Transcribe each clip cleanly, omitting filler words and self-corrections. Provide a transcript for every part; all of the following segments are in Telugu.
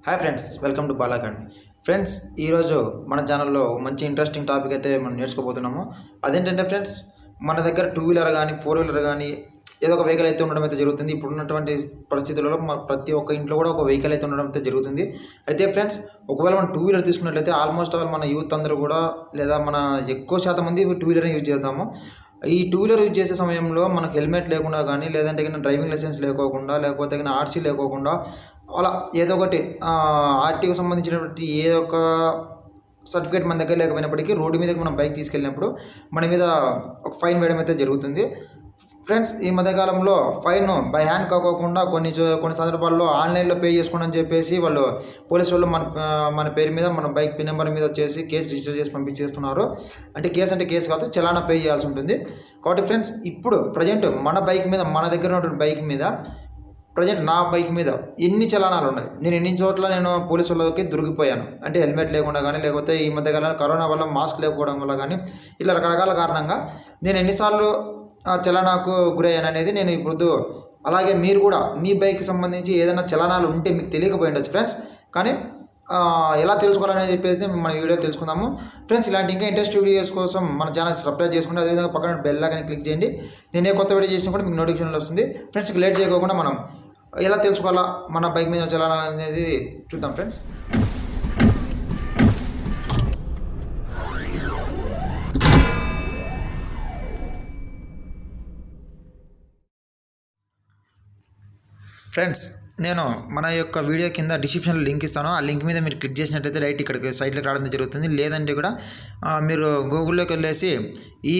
Hi friends, welcome to Bala Academy. Friends, ఈరోజు మన ఛానల్లో మంచి ఇంట్రెస్టింగ్ టాపిక్ అయితే మనం నేర్చుకోబోతున్నాము. అదేంటంటే ఫ్రెండ్స్, మన దగ్గర 2 వీలర్ కానీ 4 వీలర్ కానీ ఏదో ఒక వెహికల్ అయితే ఉండడం అయితే జరుగుతుంది. ఇప్పుడు ఉన్నటువంటి పరిస్థితులలో ప్రతి ఒక్క ఇంట్లో కూడా ఒక వెహికల్ అయితే ఉండడం అయితే జరుగుతుంది. అయితే ఫ్రెండ్స్, ఒకవేళ మనం 2 వీలర్ తీసుకున్నట్లయితే ఆల్మోస్ట్ ఆల్ మన యూత్ అందరూ కూడా లేదా మన ఎక్కువ శాతం మంది 2 వీలర్ యూజ్ చేద్దాము. ఈ 2 వీలర్ యూజ్ చేసే సమయంలో మనకు హెల్మెట్ లేకుండా కానీ లేదంటే డ్రైవింగ్ లైసెన్స్ లేకోకుండా లేకపోతే ఆర్సీ లేకోకుండా అలా ఏదో ఒకటి ఆర్టీకి సంబంధించినటువంటి ఏదో ఒక సర్టిఫికేట్ మన దగ్గర లేకపోయినప్పటికీ రోడ్డు మీదకి మనం బైక్ తీసుకెళ్ళినప్పుడు మన మీద ఒక ఫైన్ వేయడం అయితే జరుగుతుంది. ఫ్రెండ్స్, ఈ మధ్యకాలంలో ఫైన్ బై హ్యాండ్ కాకోకుండా కొన్ని సందర్భాల్లో ఆన్లైన్లో పే చేసుకోండి అని చెప్పేసి వాళ్ళు పోలీసు వాళ్ళు మన పేరు మీద మన బైక్ పిన్ నెంబర్ మీద వచ్చేసి కేసు రిజిస్టర్ చేసి పంపించేస్తున్నారు. అంటే కేసు కాదు, చలానా పే చేయాల్సి ఉంటుంది. కాబట్టి ఫ్రెండ్స్, ఇప్పుడు ప్రజెంట్ మన బైక్ మీద మన దగ్గర ఉన్నటువంటి బైక్ మీద ప్రజెంట్ నా బైక్ మీద ఎన్ని చలానాలు ఉన్నాయి, నేను ఎన్ని చోట్ల పోలీసు వాళ్ళకి దొరికిపోయాను. అంటే హెల్మెట్ లేకుండా కానీ లేకపోతే ఈ మధ్యకాలంలో కరోనా వల్ల మాస్క్ లేకపోవడం వల్ల కానీ ఇట్లా రకరకాల కారణంగా నేను ఎన్నిసార్లు చలానాకు గురయ్యాను అనేది నేను ఇప్పుడు, అలాగే మీరు కూడా మీ బైక్కి సంబంధించి ఏదైనా చలానాలు ఉంటే మీకు తెలియకపోయి ఉండొచ్చు ఫ్రెండ్స్. కానీ ఎలా తెలుసుకోవాలని చెప్పేసి మన వీడియోలో తెలుసుకుందాము. ఫ్రెండ్స్, ఇలాంటి ఇంకా ఇంట్రెస్ట్ వీడియోస్ కోసం మన ఛానల్ సబ్స్క్రైబ్ చేసుకుంటే అదేవిధంగా పక్కన బెల్ ఐకాన్ క్లిక్ చేయండి. నేను ఏ కొత్త వీడియో చేసినా కూడా మీకు నోటిఫికేషన్ వస్తుంది. ఫ్రెండ్స్, లేట్ చేయకుండా మనం ఎలా తెలుసుకోవాలా మన బైక్ మీద చలానా అనేది చూద్దాం. ఫ్రెండ్స్, నేను మన యొక్క వీడియో కింద డిస్క్రిప్షన్లో లింక్ ఇస్తాను. ఆ లింక్ మీద మీరు క్లిక్ చేసినట్లయితే డైరెక్ట్ ఇక్కడికి సైట్లోకి రావడం జరుగుతుంది. లేదంటే కూడా మీరు గూగుల్లోకి వెళ్ళేసి ఈ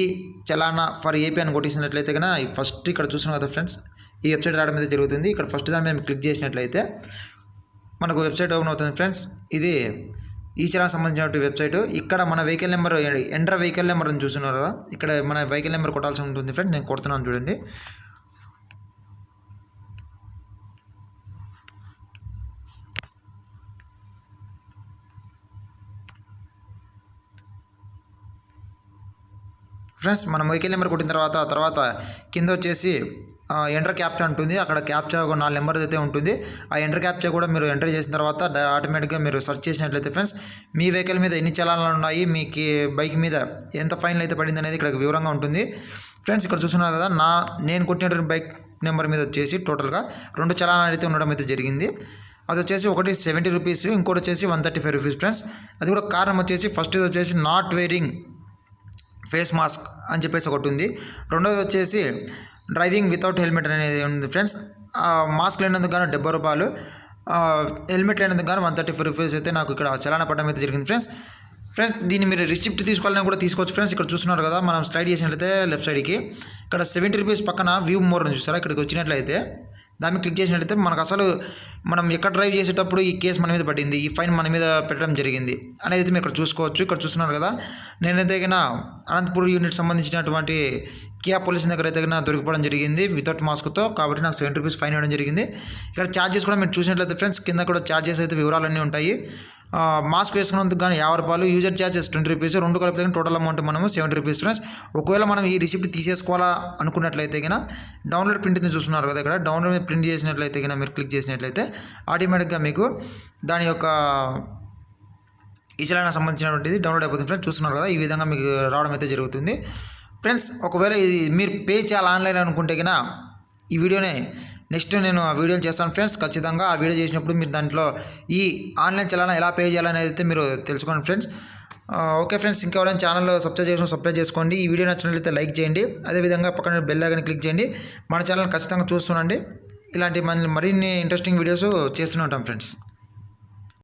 చలానా ఫర్ ఏపీ అని కొట్టించినట్లయితే కన్నా ఫస్ట్ ఇక్కడ చూస్తున్నాం కదా ఫ్రెండ్స్, ఈ వెబ్సైట్ రావడం అయితే జరుగుతుంది. ఇక్కడ ఫస్ట్ దాని మీద క్లిక్ చేసినట్లయితే మనకు వెబ్సైట్ ఓపెన్ అవుతుంది. ఫ్రెండ్స్, ఇది ఈ చలానా సంబంధించిన వెబ్సైట్. ఇక్కడ మన vehicle number enter vehicle number అని చూస్తున్నారు కదా, ఇక్కడ మన వెహికల్ నెంబర్ కొట్టాల్సి ఉంటుంది. ఫ్రెండ్స్, నేను కొడుతున్నాను చూడండి. ఫ్రెండ్స్, మనం వెహికల్ నెంబర్ కొట్టిన తర్వాత కింద వచ్చేసి ఎంటర్ క్యాప్చా ఉంటుంది. అక్కడ క్యాప్చా ఒక 4 నెంబర్ అయితే ఉంటుంది. ఆ ఎంటర్ క్యాప్చా కూడా మీరు ఎంటర్ చేసిన తర్వాత ఆటోమేటిక్గా మీరు సెర్చ్ చేసినట్లయితే ఫ్రెండ్స్, మీ వెహికల్ మీద ఎన్ని చలానాలు ఉన్నాయి, మీకు బైక్ మీద ఎంత ఫైన్లు అయితే పడింది అనేది ఇక్కడ వివరంగా ఉంటుంది. ఫ్రెండ్స్, ఇక్కడ చూస్తున్నారు కదా, నేను కొట్టినటువంటి బైక్ నెంబర్ మీద వచ్చేసి టోటల్గా 2 చలానాలు అయితే ఉండడం అయితే జరిగింది. అది వచ్చేసి ఒకటి 70 రూపీస్, ఇంకోటి వచ్చేసి 135 రూపీస్. ఫ్రెండ్స్, అది కూడా కారణం వచ్చేసి ఫస్ట్ వచ్చేసి నాట్ వేరింగ్ ఫేస్ మాస్క్ అని చెప్పేసి ఒకటి ఉంది. రెండోది వచ్చేసి డ్రైవింగ్ వితౌట్ హెల్మెట్ అనేది ఉంది. ఫ్రెండ్స్, మాస్క్ లేనందుకు గాను 70 రూపాయలు, హెల్మెట్ లేనందుకు గాను 135 రూపీస్ అయితే నాకు ఇక్కడ చలానా పడడం అయితే జరిగింది. ఫ్రెండ్స్, దీన్ని మీరు రిసిప్ట్ తీసుకోవాలని కూడా తీసుకోవచ్చు. ఫ్రెండ్స్, ఇక్కడ చూస్తున్నారు కదా, మనం స్లైడ్ చేసినట్లయితే లెఫ్ట్ సైడ్కి ఇక్కడ 70 రూపీస్ పక్కన వ్యూ మోర్ అని చూసారా, ఇక్కడికి వచ్చినట్లయితే దాన్ని క్లిక్ చేసినట్లయితే మనకు అసలు మనం ఎక్కడ డ్రైవ్ చేసేటప్పుడు ఈ కేసు మన మీద పడింది, ఈ ఫైన్ మన మీద పెట్టడం జరిగింది అనేది అయితే మీరు ఇక్కడ చూసుకోవచ్చు. ఇక్కడ చూస్తున్నారు కదా, నేనైతే అనంతపూర్ యూనిట్ సంబంధించినటువంటి కియా పోలీస్ దగ్గర అయితే దొరికిపోవడం జరిగింది వితౌట్ మాస్క్తో. కాబట్టి నాకు 70 రూపీస్ ఫైన్ ఇవ్వడం జరిగింది. ఇక్కడ ఛార్జెస్ కూడా మీరు చూసినట్లయితే ఫ్రెండ్స్, కింద కూడా ఛార్జెస్ అయితే వివరాలన్నీ ఉంటాయి. మాస్క్ వేసుకున్నందుకు కానీ 50 రూపాయలు, యూజర్ ఛార్జెస్ 20 రూపీస్, 2 కలిపి టోటల్ అమౌంట్ మనము 70 రూపీస్. ఫ్రెండ్స్, ఒకవేళ మనం ఈ రిసిప్ట్ తీసేసుకోవాలా అనుకున్నట్లయితే డౌన్లోడ్ ప్రింట్ చూస్తున్నారు కదా, ఇక్కడ డౌన్లోడ్ మీద ప్రింట్ చేసినట్లయితే మీరు క్లిక్ చేసినట్లయితే ఆటోమేటిక్గా మీకు దాని యొక్క ఈ చలానా సంబంధించినటువంటిది డౌన్లోడ్ అయిపోతుంది. ఫ్రెండ్స్, చూస్తున్నారు కదా, ఈ విధంగా మీకు రావడం అయితే జరుగుతుంది. ఫ్రెండ్స్, ఒకవేళ ఇది మీరు పే చేయాలి ఆన్లైన్ అనుకుంటే ఈ వీడియోనే నెక్స్ట్ నేను ఆ వీడియోని చేస్తాను. ఫ్రెండ్స్, ఖచ్చితంగా ఆ వీడియో చేసినప్పుడు మీరు దాంట్లో ఈ ఆన్లైన్ చలానా ఎలా పే చేయాలనేది అయితే మీరు తెలుసుకోండి. ఫ్రెండ్స్, ఓకే ఫ్రెండ్స్, ఇంకెవరైనా ఛానల్లో సబ్స్క్రైబ్ చేసుకోండి. ఈ వీడియో నచ్చినట్లయితే లైక్ చేయండి. అదేవిధంగా పక్కన బెల్ ఐకాన్ క్లిక్ చేయండి. మన ఛానల్ ఖచ్చితంగా చూస్తుండండి. ఇలాంటి మరిన్ని ఇంట్రెస్టింగ్ వీడియోస్ చేస్తూనే ఉంటాం ఫ్రెండ్స్.